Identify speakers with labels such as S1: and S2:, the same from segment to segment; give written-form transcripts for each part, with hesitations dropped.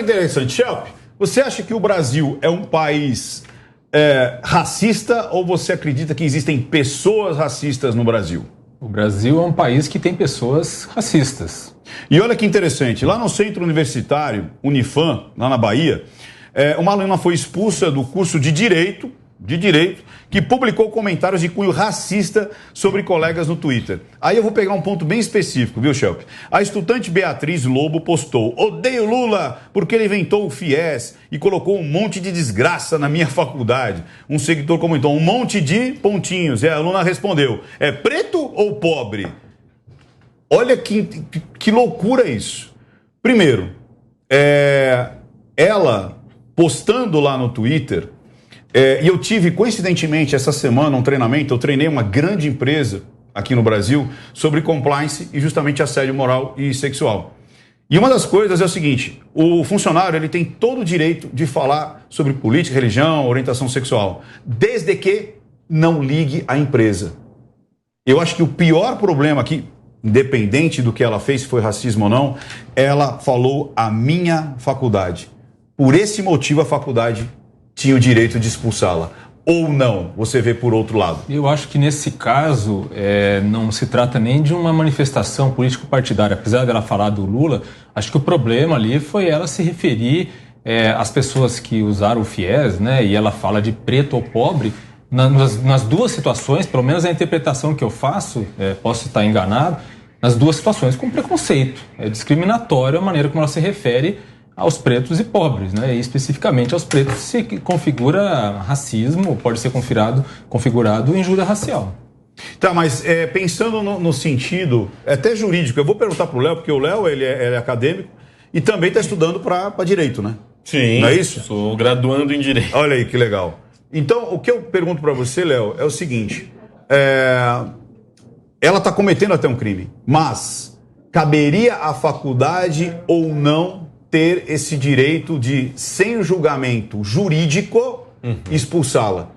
S1: Interessante. Shelp, você acha que o Brasil é um país racista ou você acredita que existem pessoas racistas no Brasil?
S2: O Brasil é um país que tem pessoas racistas.
S1: E olha que interessante, lá no Centro Universitário Unifam, lá na Bahia, uma aluna foi expulsa do curso de Direito, que publicou comentários de cunho racista sobre colegas no Twitter. Aí eu vou pegar um ponto bem específico, viu, Shelp? A estudante Beatriz Lobo postou: odeio Lula porque ele inventou o FIES e colocou um monte de desgraça na minha faculdade. Um seguidor comentou: um monte de pontinhos. E a aluna respondeu: é preto ou pobre? Olha que loucura isso. Primeiro, ela postando lá no Twitter. E eu tive, coincidentemente, essa semana um treinamento. Eu treinei uma grande empresa aqui no Brasil sobre compliance e justamente assédio moral e sexual. E uma das coisas é o seguinte: o funcionário ele tem todo o direito de falar sobre política, religião, orientação sexual, desde que não ligue à empresa. Eu acho que o pior problema aqui, independente do que ela fez, se foi racismo ou não, ela falou a minha faculdade. Por esse motivo a faculdade tinha o direito de expulsá-la. Ou não, você vê por outro lado?
S2: Eu acho que nesse caso não se trata nem de uma manifestação político-partidária. Apesar dela falar do Lula, acho que o problema ali foi ela se referir às pessoas que usaram o FIES, né? E ela fala de preto ou pobre. Nas duas situações, pelo menos a interpretação que eu faço, posso estar enganado, nas duas situações com preconceito. É discriminatório a maneira como ela se refere aos pretos e pobres, né? E especificamente aos pretos se configura racismo, pode ser configurado injúria racial.
S1: Tá, mas pensando no sentido até jurídico, eu vou perguntar para o Léo, porque o Léo ele é acadêmico e também está estudando para direito, né?
S3: Sim,
S1: não é isso?
S3: Sou graduando em direito.
S1: Olha aí que legal. Então, o que eu pergunto para você, Léo, é o seguinte: ela está cometendo até um crime, mas caberia à faculdade ou não ter esse direito de, sem julgamento jurídico, expulsá-la?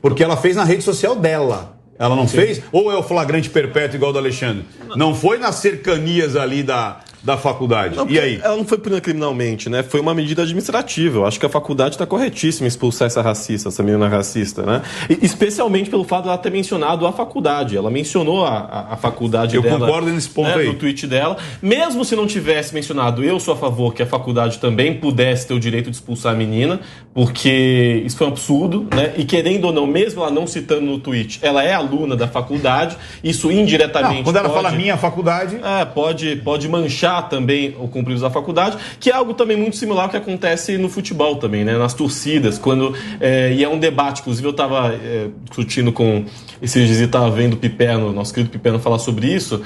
S1: Porque ela fez na rede social dela. Ela não fez? Ou é o flagrante perpétuo igual do Alexandre? Não foi nas cercanias ali da faculdade.
S3: Não,
S1: e aí?
S3: Ela não foi punida criminalmente, né? Foi uma medida administrativa. Eu acho que a faculdade está corretíssima em expulsar essa menina racista, né? E, especialmente pelo fato de ela ter mencionado a faculdade. Ela mencionou a faculdade dela.
S1: Eu concordo nesse ponto aí.
S3: No tweet dela. Mesmo se não tivesse mencionado, eu sou a favor que a faculdade também pudesse ter o direito de expulsar a menina, porque isso foi um absurdo, né? E querendo ou não, mesmo ela não citando no tweet, ela é aluna da faculdade, isso indiretamente.
S1: Não, quando ela fala minha faculdade.
S3: Pode manchar também o cumprido da faculdade, que é algo também muito similar ao que acontece no futebol também, né? Nas torcidas, quando e é um debate, inclusive eu estava discutindo com esses dias, estava vendo o Piperno, nosso querido Piperno, falar sobre isso,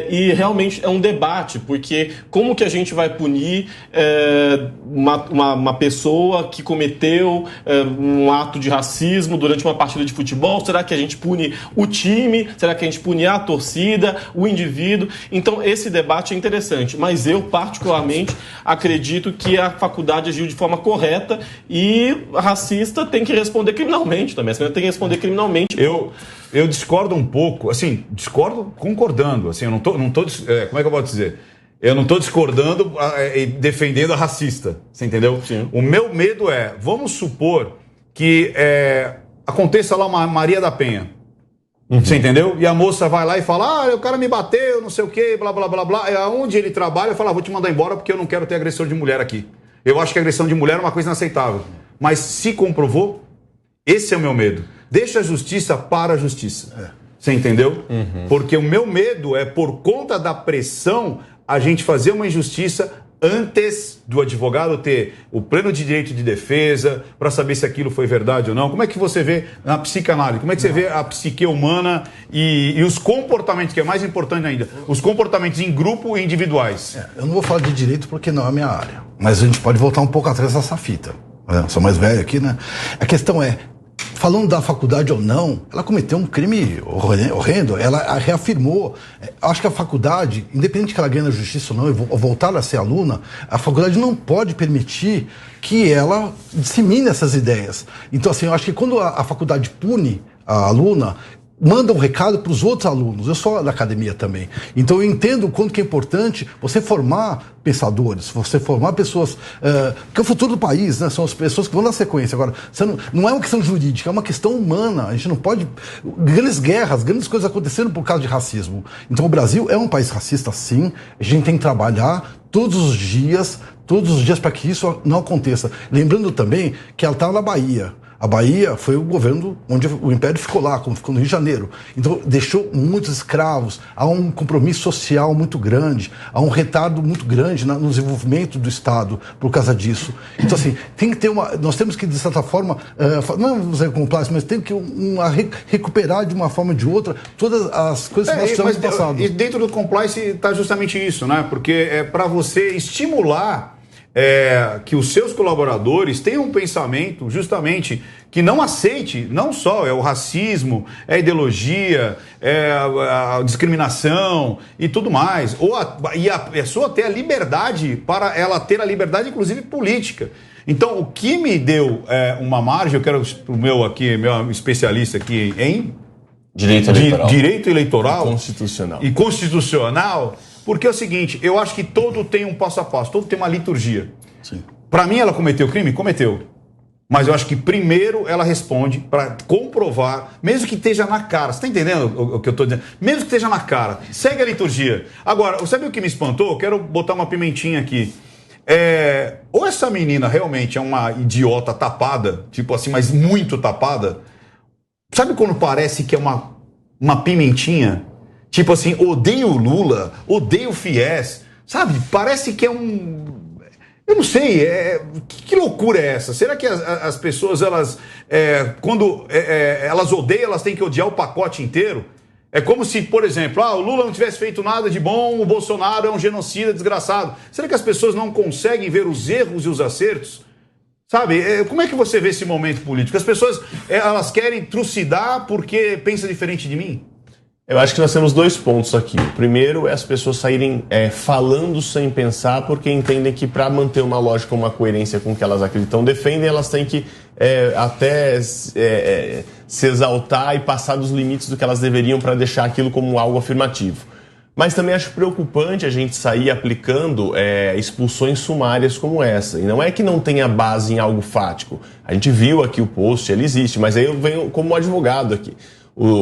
S3: e realmente é um debate, porque como que a gente vai punir uma pessoa que cometeu um ato de racismo durante uma partida de futebol? Será que a gente pune o time? Será que a gente pune a torcida, o indivíduo? Então esse debate é interessante. Mas eu, particularmente, acredito que a faculdade agiu de forma correta e a racista tem que responder criminalmente também. Essa menina tem que responder criminalmente.
S1: Eu discordo um pouco, assim, discordo concordando, assim, eu não tô como é que eu vou dizer? Eu não estou discordando e defendendo a racista, você entendeu?
S3: Sim.
S1: O meu medo vamos supor que aconteça lá uma Maria da Penha. Você entendeu? E a moça vai lá e fala: o cara me bateu, não sei o quê, blá, blá, blá, blá. Aonde ele trabalha, eu falo: vou te mandar embora porque eu não quero ter agressor de mulher aqui. Eu acho que a agressão de mulher é uma coisa inaceitável. Mas se comprovou, esse é o meu medo. Deixa a justiça para a justiça. Você entendeu? Porque o meu medo é, por conta da pressão, a gente fazer uma injustiça antes do advogado ter o pleno de direito de defesa para saber se aquilo foi verdade ou não. Como é que você vê na psicanálise? Como é que você vê a psique humana e os comportamentos, que é mais importante ainda, os comportamentos em grupo e individuais?
S4: Eu não vou falar de direito porque não é a minha área, mas a gente pode voltar um pouco atrás dessa fita. Eu sou mais velho aqui, né? A questão é, falando da faculdade ou não, ela cometeu um crime horrendo, ela reafirmou. Acho que a faculdade, independente que ela ganhe na justiça ou não, e voltar a ser aluna, a faculdade não pode permitir que ela dissemine essas ideias. Então, assim, eu acho que quando a faculdade pune a aluna, manda um recado para os outros alunos. Eu sou da academia também. Então eu entendo o quanto que é importante você formar pensadores, você formar pessoas, que é o futuro do país, né? São as pessoas que vão na sequência. Agora, não é uma questão jurídica, é uma questão humana. A gente não pode... Grandes guerras, grandes coisas acontecendo por causa de racismo. Então o Brasil é um país racista, sim. A gente tem que trabalhar todos os dias para que isso não aconteça. Lembrando também que ela estava na Bahia. A Bahia foi o governo onde o Império ficou lá, como ficou no Rio de Janeiro. Então, deixou muitos escravos, há um compromisso social muito grande, há um retardo muito grande no desenvolvimento do Estado por causa disso. Então, assim, tem que ter nós temos que, de certa forma, não vamos dizer complacência, mas tem que recuperar de uma forma ou de outra todas as coisas que nós fizemos no passado.
S1: E dentro do compliance está justamente isso, né? Porque é para você estimular que os seus colaboradores tenham um pensamento justamente que não aceite, não só o racismo, a ideologia, a discriminação e tudo mais, e a pessoa ter a liberdade, para ela ter a liberdade inclusive política. Então, o que me deu uma margem, eu quero o meu especialista aqui em direito eleitoral e constitucional. Porque é o seguinte, eu acho que todo tem um passo a passo, todo tem uma liturgia. Para mim, ela cometeu crime? Cometeu. Mas eu acho que primeiro ela responde para comprovar, mesmo que esteja na cara. Você está entendendo o que eu estou dizendo? Mesmo que esteja na cara, segue a liturgia. Agora, sabe o que me espantou? Eu quero botar uma pimentinha aqui. Ou essa menina realmente é uma idiota tapada, tipo assim, mas muito tapada. Sabe quando parece que é uma pimentinha? Tipo assim, odeio o Lula, odeio o Fies, sabe? Parece que é eu não sei, que loucura é essa? Será que as pessoas, quando elas odeiam, elas têm que odiar o pacote inteiro? É como se, por exemplo, o Lula não tivesse feito nada de bom, o Bolsonaro é um genocida desgraçado. Será que as pessoas não conseguem ver os erros e os acertos? Sabe, como é que você vê esse momento político? As pessoas, elas querem trucidar porque pensa diferente de mim?
S5: Eu acho que nós temos dois pontos aqui. O primeiro é as pessoas saírem falando sem pensar, porque entendem que para manter uma lógica, uma coerência com o que elas acreditam, defendem, elas têm que até se exaltar e passar dos limites do que elas deveriam para deixar aquilo como algo afirmativo. Mas também acho preocupante a gente sair aplicando expulsões sumárias como essa. E não é que não tenha base em algo fático. A gente viu aqui o post, ele existe, mas aí eu venho como advogado aqui.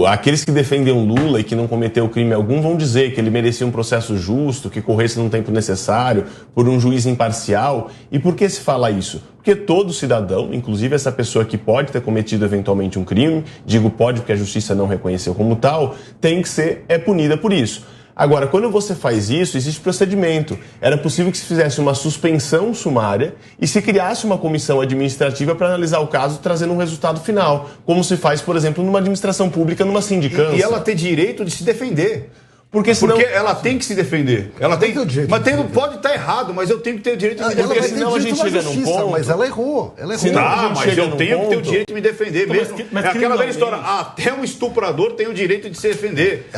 S5: Aqueles que defendem o Lula e que não cometeu crime algum vão dizer que ele merecia um processo justo, que corresse no tempo necessário, por um juiz imparcial. E por que se fala isso? Porque todo cidadão, inclusive essa pessoa que pode ter cometido eventualmente um crime, digo pode porque a justiça não reconheceu como tal, tem que ser punida por isso. Agora, quando você faz isso, existe procedimento. Era possível que se fizesse uma suspensão sumária e se criasse uma comissão administrativa para analisar o caso, trazendo um resultado final, como se faz, por exemplo, numa administração pública, numa sindicância.
S1: E ela ter direito de se defender.
S5: Porque
S1: ela tem que se defender. Ela tem que ter o direito. Mas pode estar errado, mas eu tenho que ter o direito de me defender.
S5: Porque senão a gente chega num ponto...
S4: Mas ela errou.
S1: Mas eu tenho que ter o direito de me defender mesmo. Mas é aquela velha história. Até um estuprador tem o direito de se defender.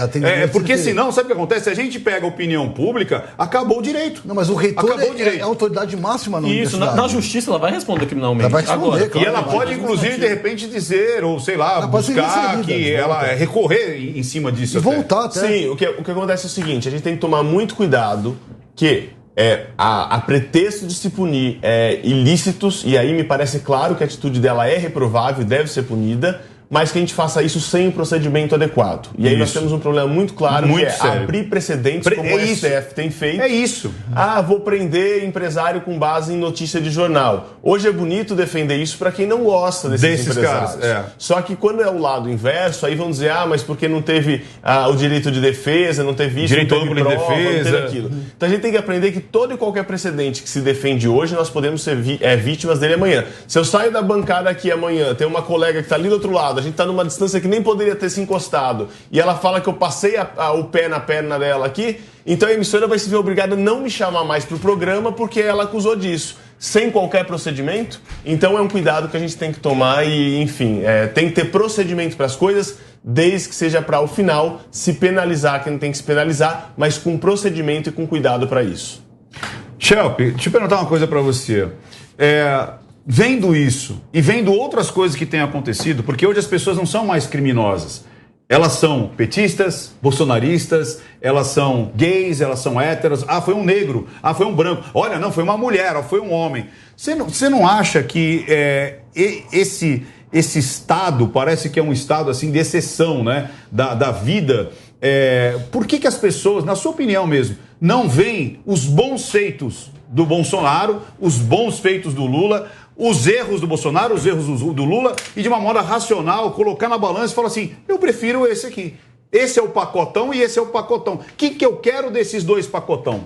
S1: Porque senão, sabe o que acontece? Se a gente pega a opinião pública, acabou o direito.
S4: Não, mas o reitor é a autoridade máxima na universidade.
S3: Na justiça ela vai responder criminalmente.
S4: Ela vai responder,
S1: e ela pode, inclusive, de repente dizer, ou sei lá, buscar que ela recorrer em cima disso.
S4: E voltar até.
S5: Sim, o que acontece é o seguinte, a gente tem que tomar muito cuidado que a pretexto de se punir ilícitos, e aí me parece claro que a atitude dela é reprovável e deve ser punida, mas que a gente faça isso sem o procedimento adequado. E aí nós temos um problema muito claro, muito que sério. Abrir precedentes como o STF tem feito.
S1: É isso.
S5: Vou prender empresário com base em notícia de jornal. Hoje é bonito defender isso para quem não gosta desses empresários.
S1: Caras,
S5: Só que quando é o lado inverso, aí vão dizer, mas porque não teve o direito de defesa, não teve isso,
S1: direito
S5: não teve
S1: de
S5: prova,
S1: defesa.
S5: não teve aquilo. Então a gente tem que aprender que todo e qualquer precedente que se defende hoje, nós podemos ser vítimas dele amanhã. Se eu saio da bancada aqui amanhã, tem uma colega que está ali do outro lado, a gente está numa distância que nem poderia ter se encostado, e ela fala que eu passei o pé na perna dela aqui, então a emissora vai se ver obrigada a não me chamar mais para o programa porque ela acusou disso, sem qualquer procedimento. Então é um cuidado que a gente tem que tomar e, enfim, tem que ter procedimento para as coisas, desde que seja para, ao final, se penalizar quem não tem que se penalizar, mas com procedimento e com cuidado para isso.
S1: Shelp, deixa eu perguntar uma coisa para você. Vendo isso e vendo outras coisas que têm acontecido, porque hoje as pessoas não são mais criminosas. Elas são petistas, bolsonaristas, elas são gays, elas são héteros. Ah, foi um negro. Ah, foi um branco. Olha, não, foi uma mulher, ou foi um homem. Você não acha que esse estado parece que é um estado assim de exceção, né, da vida? Por que as pessoas, na sua opinião mesmo, não veem os bons feitos do Bolsonaro, os bons feitos do Lula, os erros do Bolsonaro, os erros do Lula, e de uma modo racional colocar na balança e falar assim, eu prefiro esse aqui. Esse é o pacotão e esse é o pacotão. O que eu quero desses dois pacotões?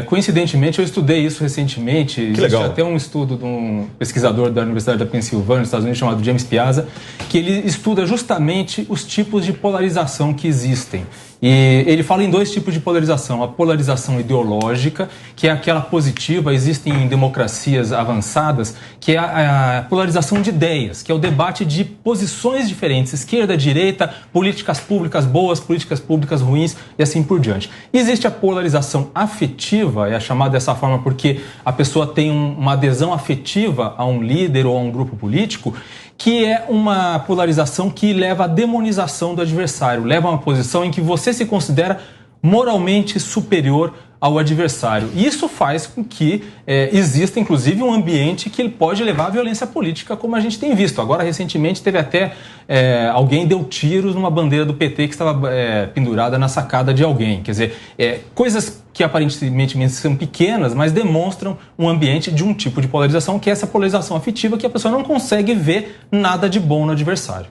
S2: Coincidentemente, eu estudei isso recentemente. Existe até um estudo de um pesquisador da Universidade da Pensilvânia, nos Estados Unidos, chamado James Piazza, que ele estuda justamente os tipos de polarização que existem. E ele fala em dois tipos de polarização. A polarização ideológica, que é aquela positiva, existem em democracias avançadas, que é a polarização de ideias, que é o debate de posições diferentes, esquerda, direita, políticas públicas boas, políticas públicas ruins e assim por diante. Existe a polarização afetiva, é chamada dessa forma porque a pessoa tem uma adesão afetiva a um líder ou a um grupo político, que é uma polarização que leva à demonização do adversário, leva a uma posição em que você se considera moralmente superior ao adversário. E isso faz com que exista, inclusive, um ambiente que ele pode levar à violência política, como a gente tem visto. Agora, recentemente, teve até alguém deu tiros numa bandeira do PT que estava pendurada na sacada de alguém. Quer dizer, coisas que aparentemente são pequenas, mas demonstram um ambiente de um tipo de polarização, que é essa polarização afetiva, que a pessoa não consegue ver nada de bom no adversário.